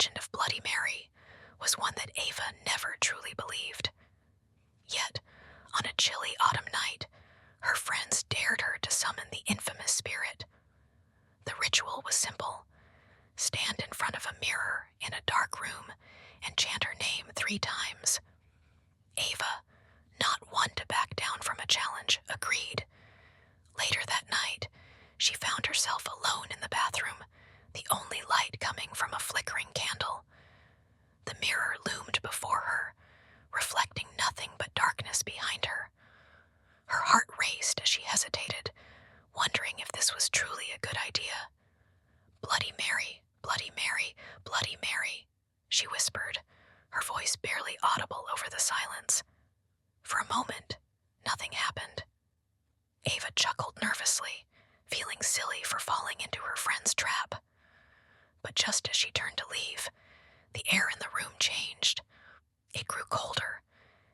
legend of Bloody Mary was one that Ava never truly believed. Yet, on a chilly autumn night, her friends dared her to summon the infamous spirit. The ritual was simple. Stand in front of a mirror in a dark room and chant her name 3 times. Ava, not one to back down from a challenge, agreed. Later that night, she found herself alone in the bathroom, the only light coming from a flickering candle. The mirror loomed before her, reflecting nothing but darkness behind her. Her heart raced as she hesitated, wondering if this was truly a good idea. "Bloody Mary, Bloody Mary, Bloody Mary," she whispered, her voice barely audible over the silence. For a moment, nothing happened. Ava chuckled nervously, feeling silly for falling into her friend's trap. But just as she turned to leave, the air in the room changed. It grew colder,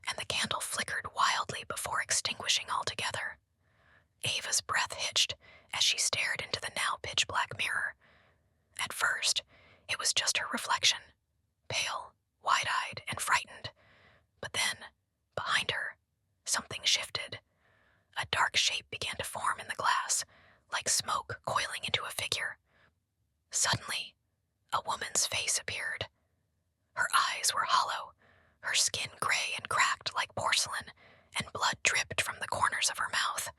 and the candle flickered wildly before extinguishing altogether. Ava's breath hitched as she stared into the now pitch-black mirror. At first, it was just her reflection, pale, wide-eyed, and frightened. But then, behind her, something shifted. A dark shape began to form in the glass, like smoke coiling into a figure. Suddenly, a woman's face appeared. Her eyes were hollow, her skin gray and cracked like porcelain, and blood dripped from the corners of her mouth.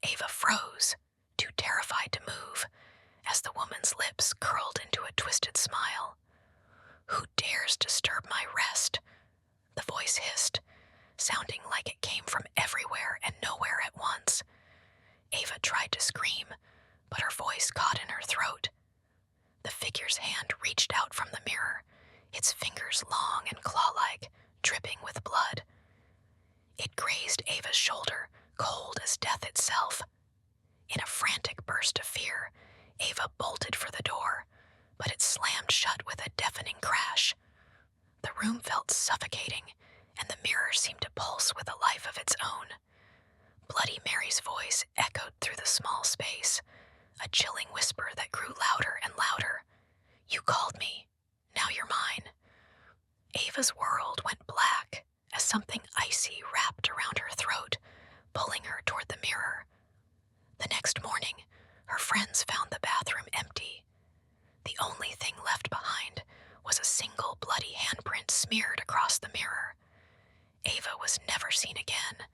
Ava froze, too terrified to move, as the woman's lips curled into a twisted smile. "Who dares disturb my rest?" the voice hissed, sounding like it came from everywhere and nowhere at once. Ava tried to scream, but her voice caught in her throat. The figure's hand reached out from the mirror, its fingers long and claw-like, dripping with blood. It grazed Ava's shoulder, cold as death itself. In a frantic burst of fear, Ava bolted for the door, but it slammed shut with a deafening crash. The room felt suffocating, and the mirror seemed to pulse with a life of its own. Bloody Mary's voice echoed through the small space, a chilling whisper that grew louder and louder. "You called me. Now you're mine." Ava's world went black as something icy wrapped around her throat, pulling her toward the mirror. The next morning, her friends found the bathroom empty. The only thing left behind was a single bloody handprint smeared across the mirror. Ava was never seen again,